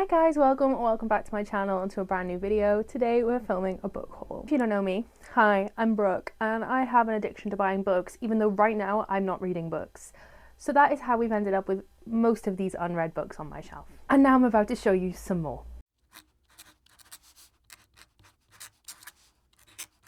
Hi guys, welcome back to my channel and to a brand new video. Today we're filming a book haul. If you don't know me, hi, I'm Brooke and I have an addiction to buying books, even though right now I'm not reading books. So that is how we've ended up with most of these unread books on my shelf. And now I'm about to show you some more.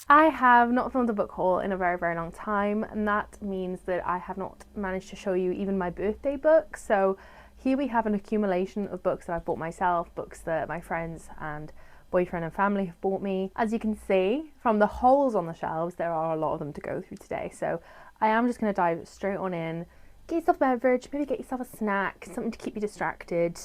I have not filmed a book haul in a very long time, and that means that I have not managed to show you even my birthday book. So here we have an accumulation of books that I've bought myself, books that my friends and boyfriend and family have bought me. As you can see from the holes on the shelves, there are a lot of them to go through today. So I am just going to dive straight on in. Get yourself a beverage, maybe get yourself a snack, something to keep you distracted,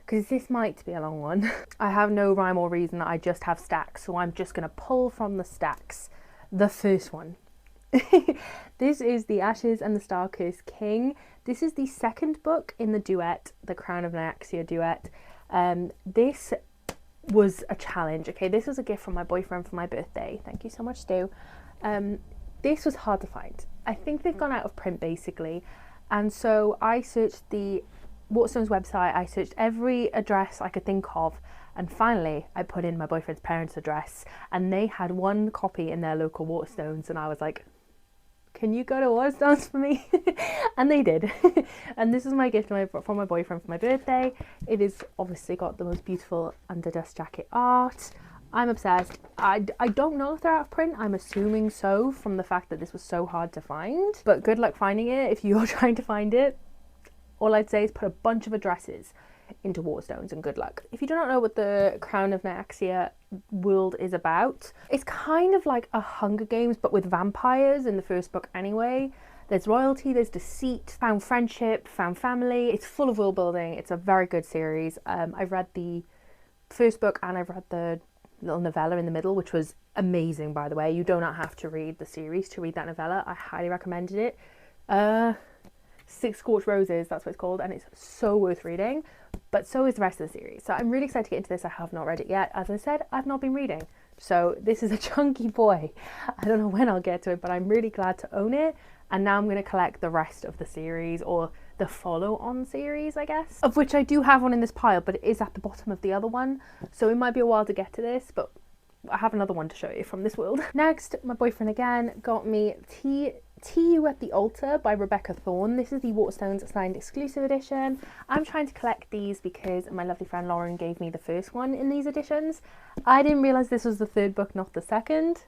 because this might be a long one. I have no rhyme or reason, I just have stacks, so I'm just going to pull from the stacks the first one. This is The Ashes and the Star-Cursed King. This is the second book in the duet, the Crown of Nyaxia duet. This was a challenge. Okay, this was a gift from my boyfriend for my birthday. Thank you so much, Stu. This was hard to find. I think they've gone out of print basically. And so I searched the Waterstones website, I searched every address I could think of, and finally I put in my boyfriend's parents' address and they had one copy in their local Waterstones, and I was like, can you go to Waterstones for me? And they did. And this is my gift from my boyfriend for my birthday. It is obviously got the most beautiful under dust jacket art. I'm obsessed. I don't know if they're out of print. I'm assuming so from the fact that this was so hard to find, but good luck finding it if you're trying to find it. All I'd say is put a bunch of addresses into Waterstones and good luck. If you do not know what the Crown of Nyaxia world is about, it's kind of like a Hunger Games but with vampires in the first book anyway. There's royalty, there's deceit, found friendship, found family. It's full of world building. It's a very good series. I've read the first book and I've read the little novella in the middle, which was amazing, by the way. You do not have to read the series to read that novella. I highly recommended it. Six Scorched Roses, that's what it's called, and it's so worth reading, but so is the rest of the series. So I'm really excited to get into this. I have not read it yet. As I said, I've not been reading, so this is a chunky boy. I don't know when I'll get to it, but I'm really glad to own it. And now I'm going to collect the rest of the series, or the follow-on series, I guess, of which I do have one in this pile, but it is at the bottom of the other one, so it might be a while to get to this, but I have another one to show you from this world. Next, my boyfriend again got me You at the Altar by Rebecca Thorne. This is the Waterstones signed exclusive edition. I'm trying to collect these because my lovely friend Lauren gave me the first one in these editions. I didn't realise this was the third book, not the second.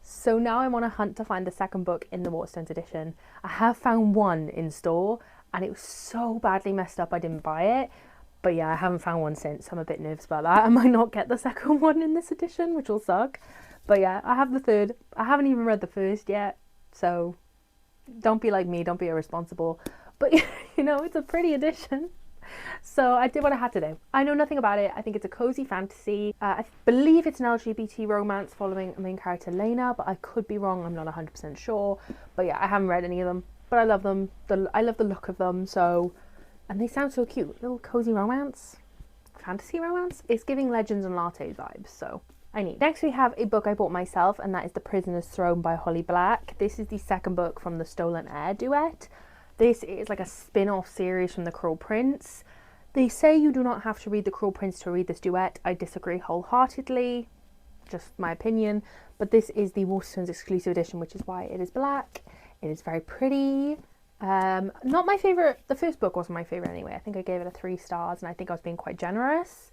So now I'm on a hunt to find the second book in the Waterstones edition. I have found one in store and it was so badly messed up I didn't buy it. But yeah, I haven't found one since. I'm a bit nervous about that. I might not get the second one in this edition, which will suck. But yeah, I have the third. I haven't even read the first yet. So don't be like me, don't be irresponsible. But you know, it's a pretty edition. So I did what I had to do. I know nothing about it. I think it's a cozy fantasy. I believe it's an LGBT romance following a main character, Lena, but I could be wrong. I'm not 100% sure. But yeah, I haven't read any of them, but I love them. I love the look of them. So, and they sound so cute. Little cozy romance, fantasy romance. It's giving Legends and Latte vibes. So I need. Next we have a book I bought myself, and that is The Prisoner's Throne by Holly Black. This is the second book from the Stolen Heir duet. This is like a spin-off series from The Cruel Prince. They say you do not have to read The Cruel Prince to read this duet. I disagree wholeheartedly, just my opinion, but this is the Waterstones exclusive edition, which is why it is black. It is very pretty. Not my favourite. The first book wasn't my favourite anyway. I think I gave it a 3 stars and I think I was being quite generous,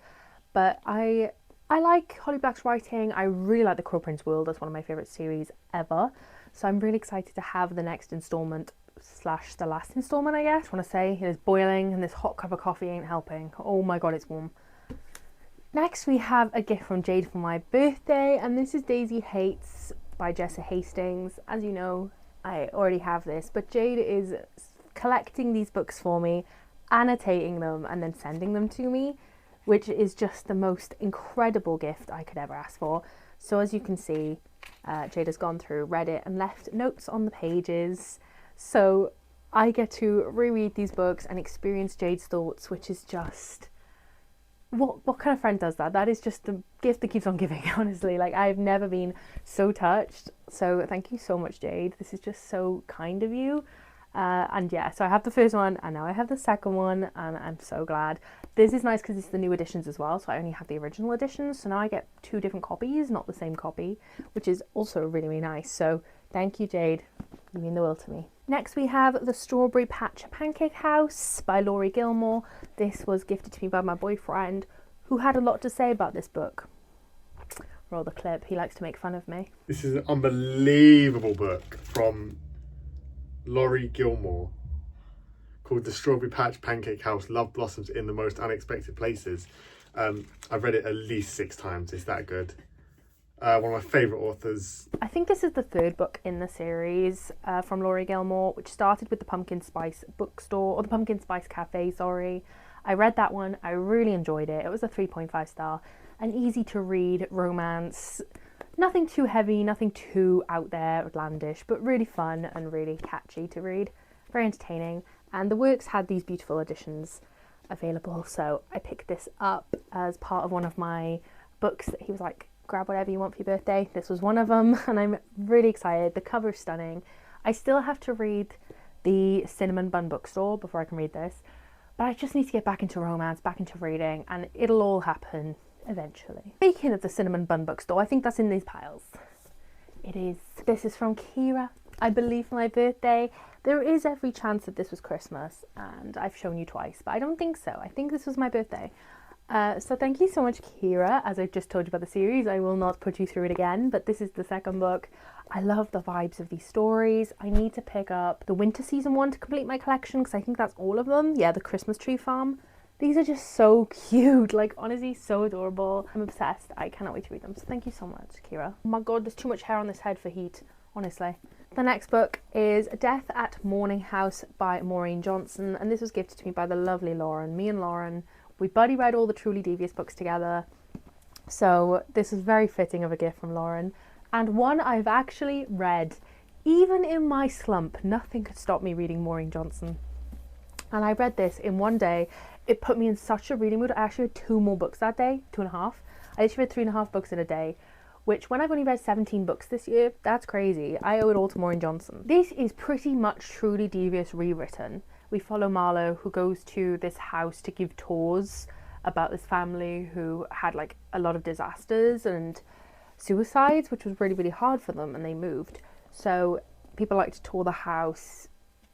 but I like Holly Black's writing. I really like The Cruel Prince world. That's one of my favourite series ever. So I'm really excited to have the next instalment / the last instalment, I guess. I want to say it is boiling and this hot cup of coffee ain't helping. Oh my god, it's warm. Next we have a gift from Jade for my birthday, and this is Daisy Hates by Jessa Hastings. As you know, I already have this, but Jade is collecting these books for me, annotating them and then sending them to me, which is just the most incredible gift I could ever ask for. So as you can see, Jade has gone through, read it and left notes on the pages. So I get to reread these books and experience Jade's thoughts, which is just, what kind of friend does that? That is just the gift that keeps on giving, honestly. Like, I've never been so touched. So thank you so much, Jade. This is just so kind of you. And yeah, so I have the first one and now I have the second one, and I'm so glad. This is nice because it's the new editions as well, so I only have the original editions, so now I get 2 different copies, not the same copy, which is also really, really nice. So thank you, Jade. You mean the world to me. Next we have The Strawberry Patch Pancake House by Laurie Gilmore. This was gifted to me by my boyfriend, who had a lot to say about this book. Roll the clip. He likes to make fun of me. This is an unbelievable book from Laurie Gilmore called The Strawberry Patch Pancake House, Love Blossoms in the Most Unexpected Places. I've read it at least 6 times. It's that good. One of my favourite authors. I think this is the 3rd book in the series from Laurie Gilmore, which started with the Pumpkin Spice bookstore, or the Pumpkin Spice Cafe, sorry. I read that one. I really enjoyed it. It was a 3.5 star. An easy to read romance. Nothing too heavy, nothing too out there, outlandish, but really fun and really catchy to read. Very entertaining. And the works had these beautiful editions available, so I picked this up as part of one of my books that he was like, grab whatever you want for your birthday. This was one of them, and I'm really excited. The cover is stunning. I still have to read the Cinnamon Bun Bookstore before I can read this, but I just need to get back into romance, back into reading, and it'll all happen eventually. Speaking of the Cinnamon Bun Bookstore, I think that's in these piles. It is. This is from Kira, I believe, for my birthday. There is every chance that this was Christmas, and I've shown you twice, but I don't think so. I think this was my birthday. So thank you so much, Kira. As I've just told you about the series, I will not put you through it again, but this is the 2nd book. I love the vibes of these stories. I need to pick up the winter season one to complete my collection, because I think that's all of them. Yeah, the Christmas Tree Farm. These are just so cute, like honestly so adorable. I'm obsessed. I cannot wait to read them. So thank you so much, Kira. Oh my god, there's too much hair on this head for heat, honestly. The next book is Death at Morning House by Maureen Johnson, and this was gifted to me by the lovely Lauren. Me and Lauren, we buddy read all the Truly Devious books together, so this is very fitting of a gift from Lauren, and one I've actually read. Even in my slump, nothing could stop me reading Maureen Johnson. And I read this in one day. It put me in such a reading mood. I actually read 2 more books that day, 2.5. I actually read 3.5 books in a day, which when I've only read 17 books this year, that's crazy. I owe it all to Maureen Johnson. This is pretty much Truly Devious rewritten. We follow Marlowe, who goes to this house to give tours about this family who had like a lot of disasters and suicides, which was really, really hard for them, and they moved. So people like to tour the house.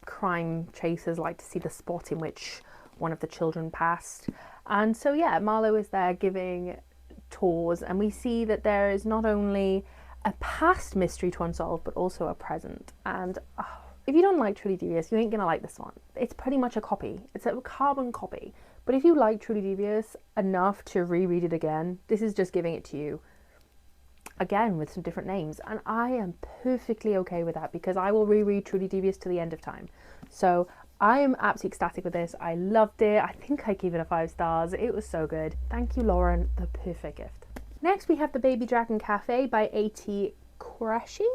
Crime chasers like to see the spot in which one of the children passed. And so yeah, Marlowe is there giving tours, and we see that there is not only a past mystery to unsolve, but also a present. And if you don't like Truly Devious, you ain't gonna like this one. It's pretty much a copy. It's a carbon copy. But if you like Truly Devious enough to reread it again, this is just giving it to you again with some different names, and I am perfectly okay with that, because I will reread Truly Devious to the end of time. So I am absolutely ecstatic with this. I loved it. I think I gave it a 5 stars. It was so good. Thank you, Lauren. The perfect gift. Next we have The Baby Dragon Cafe by A.T. Qureshi.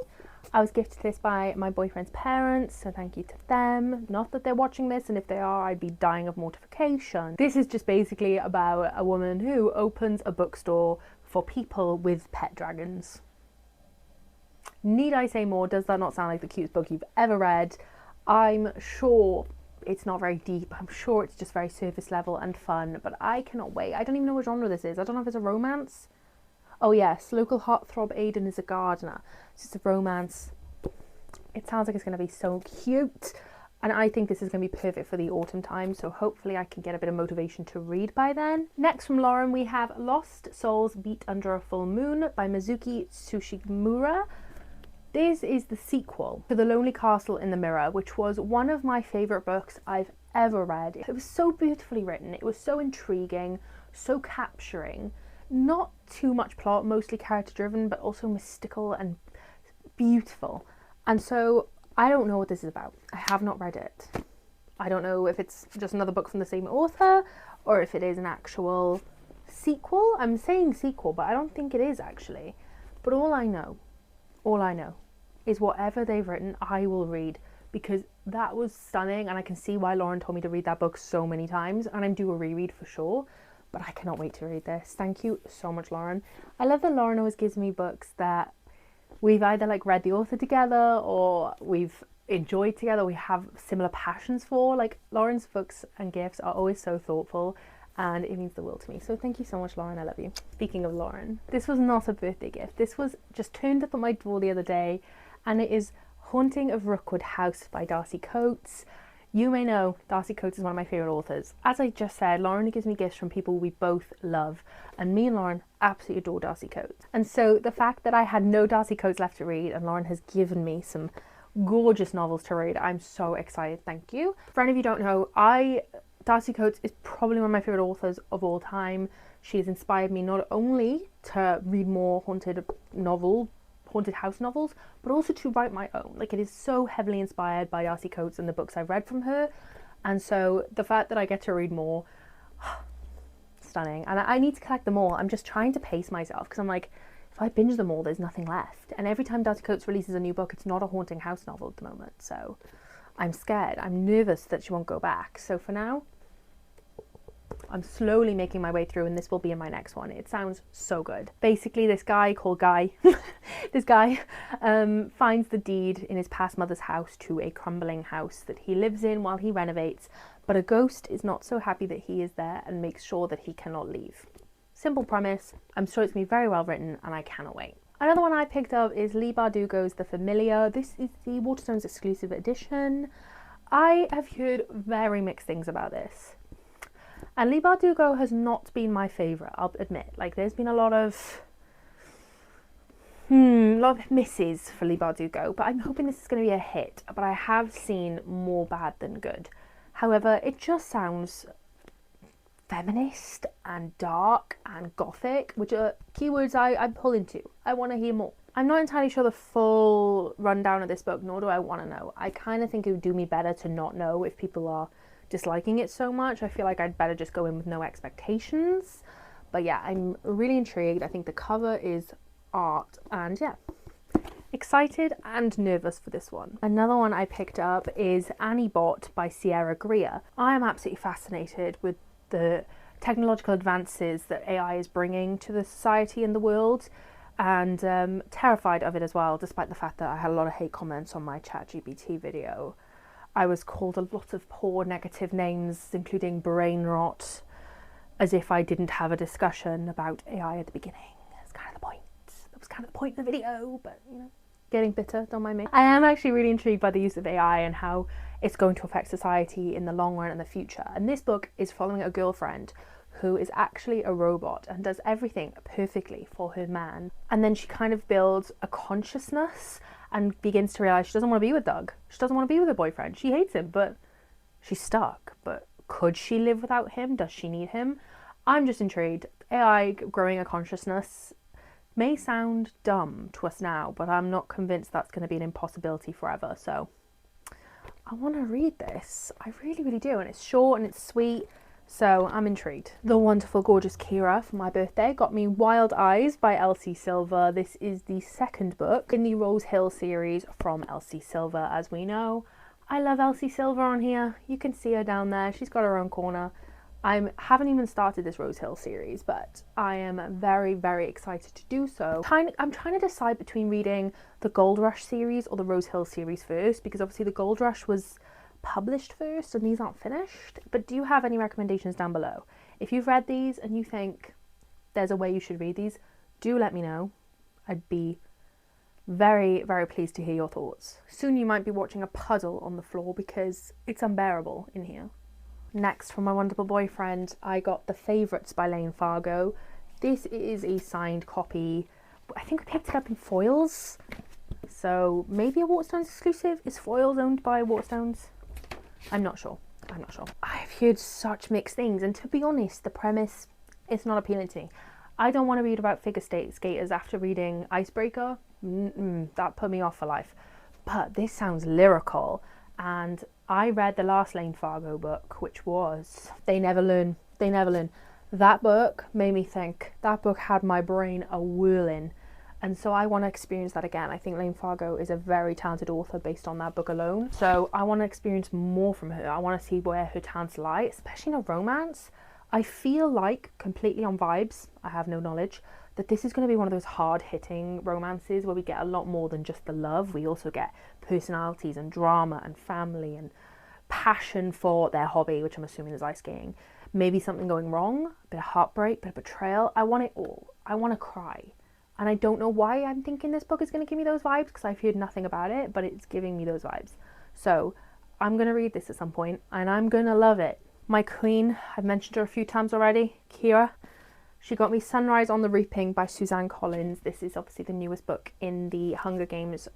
I was gifted this by my boyfriend's parents, so thank you to them. Not that they're watching this, and if they are, I'd be dying of mortification. This is just basically about a woman who opens a bookstore for people with pet dragons. Need I say more? Does that not sound like the cutest book you've ever read? I'm sure it's not very deep. I'm sure it's just very surface level and fun, but I cannot wait. I don't even know what genre this is. I don't know if it's a romance. Oh yes, local heartthrob Aidan is a gardener. It's just a romance. It sounds like it's going to be so cute. And I think this is going to be perfect for the autumn time, so hopefully I can get a bit of motivation to read by then. Next from Lauren, we have Lost Souls Beat Under a Full Moon by Mizuki Tsushimura. This is the sequel to The Lonely Castle in the Mirror, which was one of my favourite books I've ever read. It was so beautifully written, it was so intriguing, so capturing. Not too much plot, mostly character driven, but also mystical and beautiful. And so I don't know what this is about. I have not read it. I don't know if it's just another book from the same author or if it is an actual sequel. I'm saying sequel, but I don't think it is actually. But all I know is whatever they've written, I will read, because that was stunning, and I can see why Lauren told me to read that book so many times, and I'm due a reread for sure. But I cannot wait to read this. Thank you so much, Lauren. I love that Lauren always gives me books that we've either like read the author together, or we've enjoy together, we have similar passions for. Like, Lauren's books and gifts are always so thoughtful, and it means the world to me. So thank you so much, Lauren. I love you. Speaking of Lauren, this was not a birthday gift. This was just turned up at my door the other day, and it is Haunting of Rookwood House by Darcy Coates. You may know Darcy Coates is one of my favourite authors. As I just said, Lauren gives me gifts from people we both love, and me and Lauren absolutely adore Darcy Coates. And so the fact that I had no Darcy Coates left to read, and Lauren has given me some gorgeous novels to read, I'm so excited. Thank you. For any of you who don't know, Darcy Coates is probably one of my favourite authors of all time. She has inspired me not only to read more haunted house novels, but also to write my own. Like, it is so heavily inspired by Darcy Coates and the books I've read from her, and so the fact that I get to read more, stunning. And I need to collect them all. I'm just trying to pace myself, because I'm like, if I binge them all, there's nothing left. And every time Darcy Coates releases a new book, it's not a haunting house novel at the moment, so I'm scared. I'm nervous that she won't go back. So for now, I'm slowly making my way through, and this will be in my next one. It sounds so good. Basically, this guy called Guy, this guy finds the deed in his past mother's house to a crumbling house that he lives in while he renovates, but a ghost is not so happy that he is there and makes sure that he cannot leave. Simple premise. I'm sure it's going to be very well written, and I cannot wait. Another one I picked up is Leigh Bardugo's The Familiar. This is the Waterstones exclusive edition. I have heard very mixed things about this. And Leigh Bardugo has not been my favourite, I'll admit. Like, there's been a lot of misses for Leigh Bardugo, but I'm hoping this is going to be a hit. But I have seen more bad than good. However, it just sounds feminist and dark and gothic, which are keywords I pull into. I want to hear more. I'm not entirely sure the full rundown of this book, nor do I want to know. I kind of think it would do me better to not know if people are disliking it so much. I feel like I'd better just go in with no expectations. But yeah, I'm really intrigued. I think the cover is art, and yeah, excited and nervous for this one. Another one I picked up is Annie Bot by Sierra Greer. I am absolutely fascinated with the technological advances that AI is bringing to the society and the world, and terrified of it as well, despite the fact that I had a lot of hate comments on my ChatGPT video. I was called a lot of poor negative names, including brain rot, as if I didn't have a discussion about AI at the beginning. That's kind of the point. That was kind of the point of the video, but you know, getting bitter, don't mind me. I am actually really intrigued by the use of AI and how it's going to affect society in the long run and the future. And this book is following a girlfriend who is actually a robot and does everything perfectly for her man. And then she kind of builds a consciousness and begins to realise she doesn't want to be with Doug. She doesn't want to be with her boyfriend. She hates him, but she's stuck. But could she live without him? Does she need him? I'm just intrigued. AI growing a consciousness may sound dumb to us now, but I'm not convinced that's going to be an impossibility forever. So I want to read this. I really, really do. And it's short and it's sweet. So I'm intrigued. The wonderful, gorgeous Kira for my birthday got me Wild Eyes by Elsie Silver. This is the second book in the Rose Hill series from Elsie Silver, as we know. I love Elsie Silver on here. You can see her down there. She's got her own corner. I haven't even started this Rose Hill series, but I am very, very excited to do so. I'm trying to decide between reading the Gold Rush series or the Rose Hill series first, because obviously the Gold Rush was published first and these aren't finished. But do you have any recommendations down below? If you've read these and you think there's a way you should read these, do let me know. I'd be very, very pleased to hear your thoughts. Soon you might be watching a puddle on the floor because it's unbearable in here. Next, from my wonderful boyfriend, I got The Favourites by Lane Fargo. This is a signed copy. I think we picked it up in Foyles. So maybe a Waterstones exclusive? Is Foyles owned by Waterstones? I'm not sure. I've heard such mixed things, and to be honest, the premise is not appealing to me. I don't want to read about figure skaters after reading Icebreaker. That put me off for life. But this sounds lyrical, and I read the last Lane Fargo book, which was They Never Learn. That book made me think. That book had my brain a whirling. And so I want to experience that again. I think Lane Fargo is a very talented author based on that book alone. So I want to experience more from her. I want to see where her talents lie, especially in a romance. I feel like, completely on vibes, I have no knowledge, that this is going to be one of those hard-hitting romances where we get a lot more than just the love. We also get personalities and drama and family and passion for their hobby, which I'm assuming is ice skating. Maybe something going wrong, a bit of heartbreak, a bit of betrayal. I want it all. I want to cry. And I don't know why I'm thinking this book is going to give me those vibes, because I've heard nothing about it, but it's giving me those vibes. So I'm going to read this at some point and I'm going to love it. My queen, I've mentioned her a few times already, Kira. She got me Sunrise on the Reaping by Suzanne Collins. This is obviously the newest book in the Hunger Games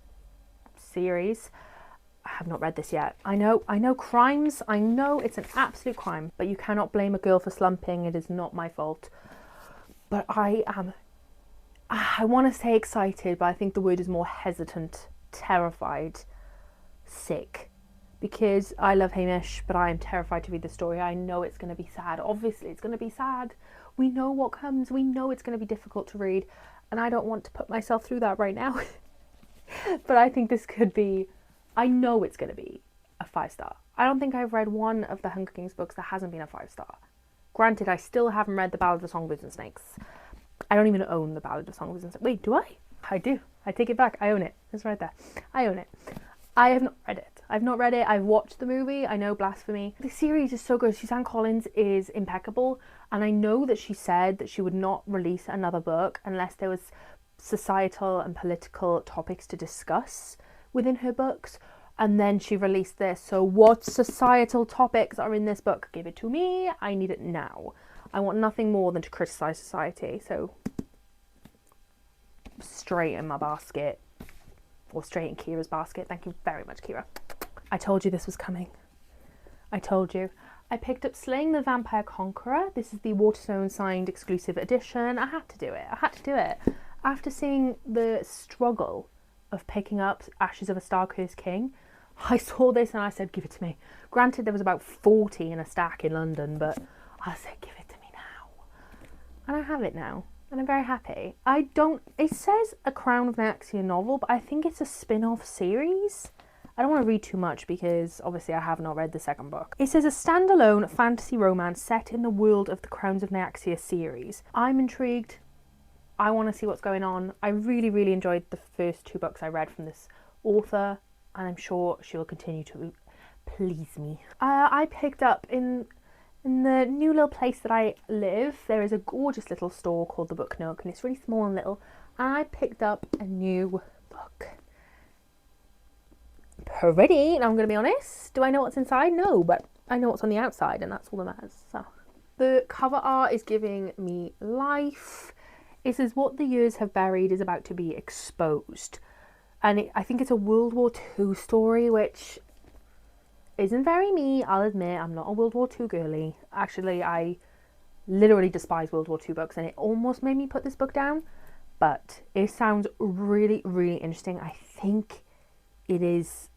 series. I have not read this yet. I know crimes. I know it's an absolute crime, but you cannot blame a girl for slumping. It is not my fault. But I want to say excited, but I think the word is more hesitant, terrified, sick. Because I love Hamish, but I am terrified to read the story. I know it's going to be sad. Obviously, it's going to be sad. We know what comes. We know it's going to be difficult to read. And I don't want to put myself through that right now. But I think this could be... I know it's going to be a 5-star. I don't think I've read one of the Hunger Games books that hasn't been a 5-star. Granted, I still haven't read The Ballad of the Songbirds and Snakes. I don't even own The Ballad of Songbirds and Snakes. Wait, do I? I do. I take it back. I own it. It's right there. I own it. I have not read it. I've not read it. I've watched the movie. I know, blasphemy. The series is so good. Suzanne Collins is impeccable. And I know that she said that she would not release another book unless there was societal and political topics to discuss within her books. And then she released this. So what societal topics are in this book? Give it to me. I need it now. I want nothing more than to criticize society. So straight in my basket. Or straight in Kira's basket. Thank you very much, Kira. I told you this was coming. I told you. I picked up Slaying the Vampire Conqueror. This is the Waterstone signed exclusive edition. I had to do it. I had to do it. After seeing the struggle of picking up Ashes of a Star-Cursed King, I saw this and I said, give it to me. Granted, there was about 40 in a stack in London, but I said, give it to me now. And I have it now. And I'm very happy. It says a Crown of Nyaxia novel, but I think it's a spin-off series. I don't want to read too much because obviously I have not read the second book. It says a standalone fantasy romance set in the world of the Crowns of Nyaxia series. I'm intrigued. I want to see what's going on. I really, really enjoyed the first 2 books I read from this author, and I'm sure she will continue to please me. I picked up in the new little place that I live, there is a gorgeous little store called the Book Nook, and it's really small and little, and I picked up a new book. Pretty, and I'm going to be honest. Do I know what's inside? No, but I know what's on the outside, and that's all that matters. So, the cover art is giving me life. It says, what the years have buried is about to be exposed. And I think it's a World War II story, which isn't very me, I'll admit. I'm not a World War II girly. Actually, I literally despise World War II books, and it almost made me put this book down. But it sounds really, really interesting. I think it is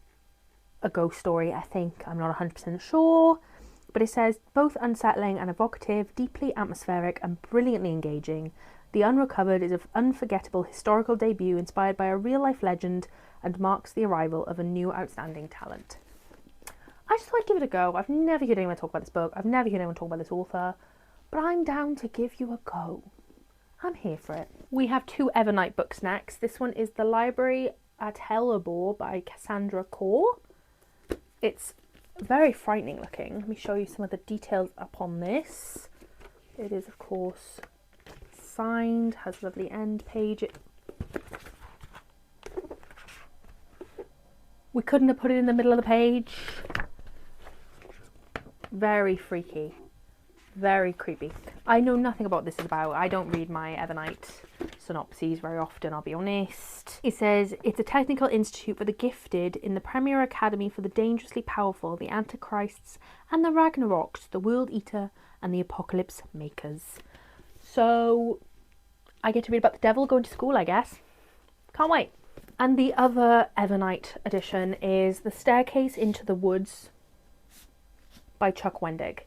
a ghost story, I think. I'm not 100% sure. But it says, both unsettling and evocative, deeply atmospheric and brilliantly engaging, The Unrecovered is an unforgettable historical debut inspired by a real-life legend and marks the arrival of a new outstanding talent. I just thought I'd give it a go. I've never heard anyone talk about this book. I've never heard anyone talk about this author. But I'm down to give you a go. I'm here for it. We have 2 Evernight books next. This one is The Library at Hellebore by Cassandra Core. It's very frightening looking. Let me show you some of the details upon this. It is, of course, signed, has a lovely end page. We couldn't have put it in the middle of the page. Very freaky. Very creepy. I know nothing about what this is about. I don't read my Evernight synopses very often, I'll be honest. It says, it's a technical institute for the gifted in the Premier Academy for the dangerously powerful, the Antichrists and the Ragnaroks, the World Eater and the Apocalypse Makers. So, I get to read about the devil going to school, I guess. Can't wait. And the other Evernight edition is The Staircase into the Woods by Chuck Wendig.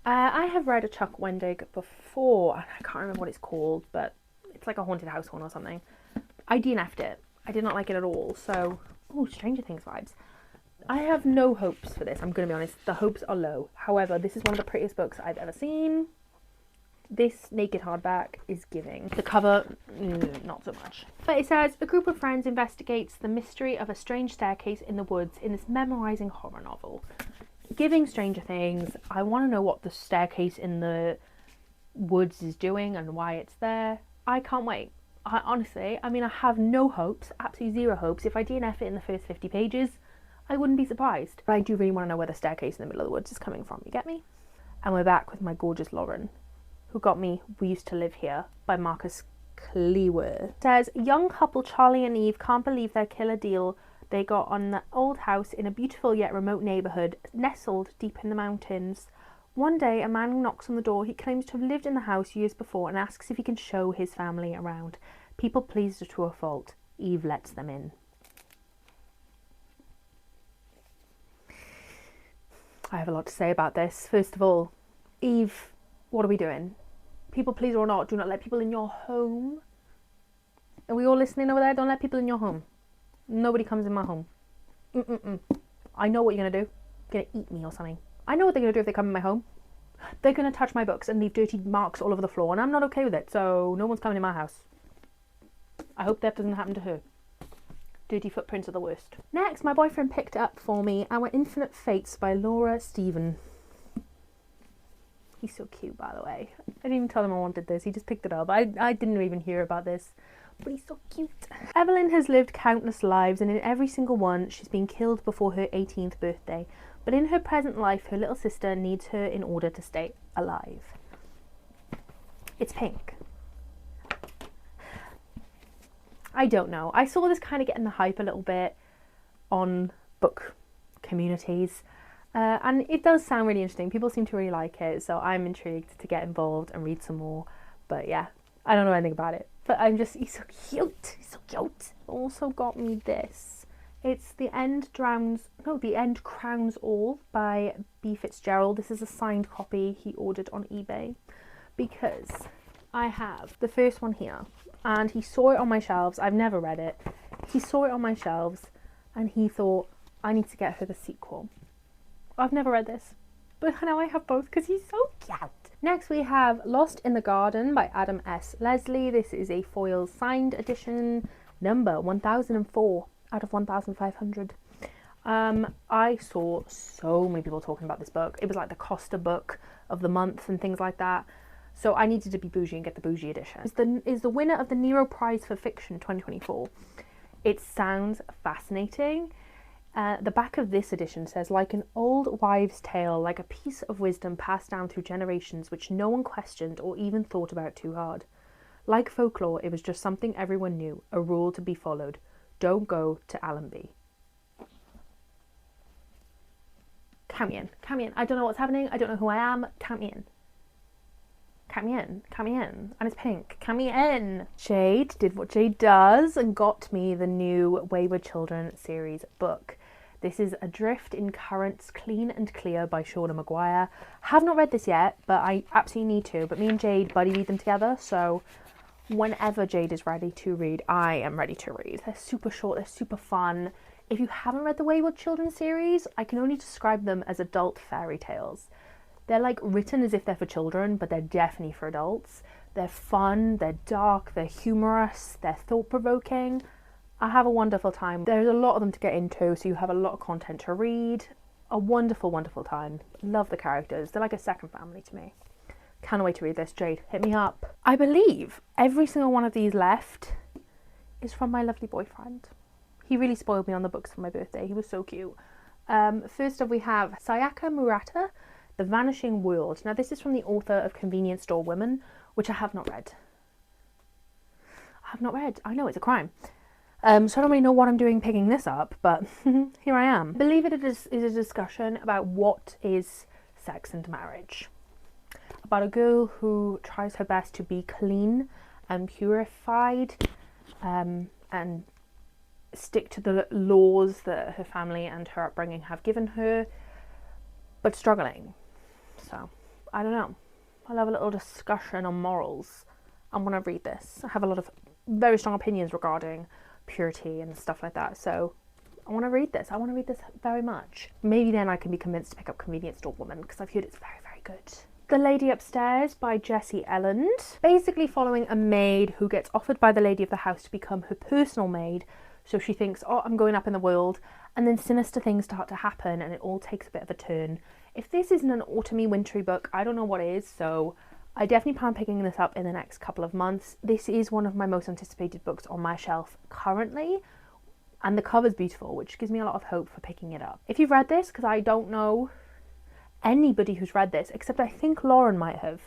I have read a Chuck Wendig before, and I can't remember what it's called, but it's like a haunted house one or something. I DNF'd it. I did not like it at all, so... Oh, Stranger Things vibes. I have no hopes for this, I'm going to be honest. The hopes are low. However, this is one of the prettiest books I've ever seen. This naked hardback is giving. The cover, not so much. But it says, a group of friends investigates the mystery of a strange staircase in the woods in this memorizing horror novel. Giving Stranger Things. I want to know what the staircase in the woods is doing and why it's there. I can't wait. Honestly, I mean, I have no hopes, absolutely zero hopes. If I DNF it in the first 50 pages, I wouldn't be surprised. But I do really want to know where the staircase in the middle of the woods is coming from, you get me? And we're back with my gorgeous Lauren, who got me We Used to Live Here by Marcus Cleworth. It says, young couple Charlie and Eve can't believe their killer deal they got on the old house in a beautiful yet remote neighbourhood nestled deep in the mountains. One day a man knocks on the door. He claims to have lived in the house years before and asks if he can show his family around. People pleased to a fault. Eve lets them in. I have a lot to say about this. First of all, Eve, what are we doing? People pleaser or not, do not let people in your home. Are we all listening over there? Don't let people in your home. Nobody comes in my home. I know what you're going to do. You're going to eat me or something. I know what they're going to do if they come in my home. They're going to touch my books and leave dirty marks all over the floor, and I'm not okay with it, so no one's coming in my house. I hope that doesn't happen to her. Dirty footprints are the worst. Next, my boyfriend picked up for me Our Infinite Fates by Laura Stephen. He's so cute, by the way. I didn't even tell him I wanted this. He just picked it up. I didn't even hear about this. But he's so cute. Evelyn has lived countless lives, and in every single one, she's been killed before her 18th birthday. But in her present life, her little sister needs her in order to stay alive. It's pink. I don't know. I saw this kind of getting the hype a little bit on book communities. And it does sound really interesting. People seem to really like it. So I'm intrigued to get involved and read some more. But yeah, I don't know anything about it. But he's so cute. He's so cute. Also got me this. It's The End Crowns All by B. Fitzgerald. This is a signed copy he ordered on eBay because I have the first one here and he saw it on my shelves. I've never read it. He saw it on my shelves and he thought, I need to get her the sequel. I've never read this, but now I have both because he's so cute. Next we have Lost in the Garden by Adam S. Leslie. This is a foil signed edition, number 1004 out of 1500. I saw so many people talking about this book. It was like the Costa book of the month and things like that. So I needed to be bougie and get the bougie edition. Is the winner of the Nero Prize for Fiction 2024. It sounds fascinating. The back of this edition says, like an old wives' tale, like a piece of wisdom passed down through generations which no one questioned or even thought about too hard. Like folklore, it was just something everyone knew, a rule to be followed. Don't go to Allenby. Count me in. Count me in. I don't know what's happening. I don't know who I am. Count me in. Count me in. Count me in. And it's pink. Count me in. Jade did what Jade does and got me the new Wayward Children series book. This is Adrift in Currents, Clean and Clear by Shauna Maguire. Have not read this yet, but I absolutely need to. But me and Jade buddy read them together, so whenever Jade is ready to read, I am ready to read. They're super short, they're super fun. If you haven't read the Wayward Children series, I can only describe them as adult fairy tales. They're like written as if they're for children, but they're definitely for adults. They're fun, they're dark, they're humorous, they're thought-provoking. I have a wonderful time. There's a lot of them to get into, so you have a lot of content to read. A wonderful, wonderful time. Love the characters. They're like a second family to me. Can't wait to read this. Jade, hit me up. I believe every single one of these left is from my lovely boyfriend. He really spoiled me on the books for my birthday. He was so cute. First up we have Sayaka Murata, The Vanishing World. Now this is from the author of Convenience Store Women, which I have not read. I know it's a crime. So I don't really know what I'm doing picking this up, but here I am. I believe it is a discussion about what is sex and marriage. About a girl who tries her best to be clean and purified and stick to the laws that her family and her upbringing have given her, but struggling. So, I don't know. I'll have a little discussion on morals. I'm going to read this. I have a lot of very strong opinions regarding purity and stuff like that, so I want to read this. very much. Maybe then I can be convinced to pick up Convenience Store Woman, because I've heard it's very, very good. The Lady Upstairs by Jessie Elland. Basically following a maid who gets offered by the lady of the house to become her personal maid. So she thinks, oh, I'm going up in the world. And then sinister things start to happen and it all takes a bit of a turn. If this isn't an autumny, wintry book, I don't know what is. So I definitely plan on picking this up in the next couple of months. This is one of my most anticipated books on my shelf currently. And the cover's beautiful, which gives me a lot of hope for picking it up. If you've read this, because I don't know anybody who's read this, except I think Lauren might have.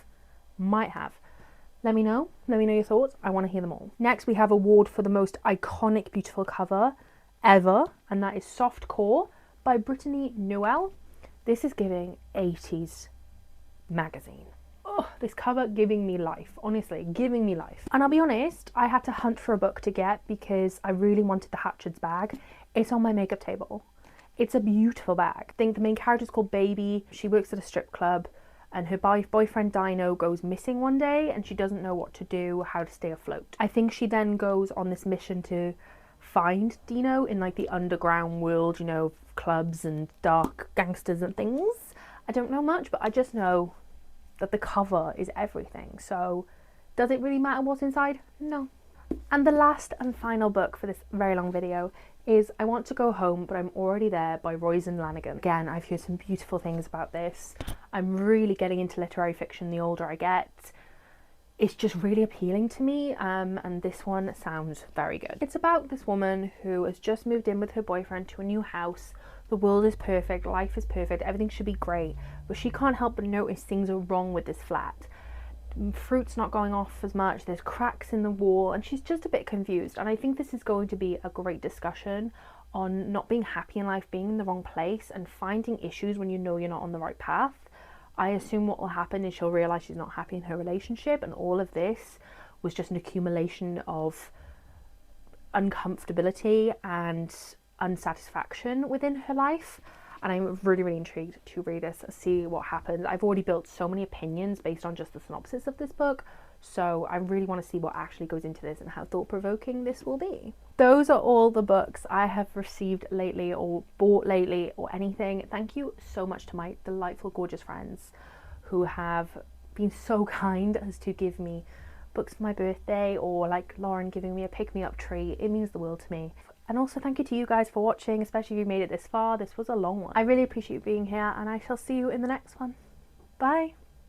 Let me know your thoughts. I want to hear them all. Next we have award for the most iconic beautiful cover ever, and that is Soft Core by Brittany Noel. This is giving 80s magazine. Oh, this cover giving me life, honestly, giving me life. And I'll be honest, I had to hunt for a book to get because I really wanted the Hatchard's bag. It's on my makeup table. It's a beautiful bag. I think the main character is called Baby. She works at a strip club and her boyfriend Dino goes missing one day and she doesn't know what to do, how to stay afloat. I think she then goes on this mission to find Dino in like the underground world, you know, clubs and dark gangsters and things. I don't know much, but I just know that the cover is everything. So does it really matter what's inside? No. And the last and final book for this very long video is I Want to Go Home, But I'm Already There by Roisin Lanigan. Again, I've heard some beautiful things about this. I'm really getting into literary fiction the older I get. It's just really appealing to me, and this one sounds very good. It's about this woman who has just moved in with her boyfriend to a new house. The world is perfect, life is perfect, everything should be great, but she can't help but notice things are wrong with this flat. Fruit's not going off as much, there's cracks in the wall, and she's just a bit confused. And I think this is going to be a great discussion on not being happy in life, being in the wrong place, and finding issues when you know you're not on the right path. I assume what will happen is she'll realise she's not happy in her relationship, and all of this was just an accumulation of uncomfortability and unsatisfaction within her life. And I'm really, really intrigued to read this, see what happens. I've already built so many opinions based on just the synopsis of this book, so I really want to see what actually goes into this and how thought-provoking this will be. Those are all the books I have received lately or bought lately or anything. Thank you so much to my delightful, gorgeous friends who have been so kind as to give me books for my birthday, or like Lauren giving me a pick-me-up treat. It means the world to me. And also thank you to you guys for watching, especially if you made it this far. This was a long one. I really appreciate you being here, and I shall see you in the next one. Bye!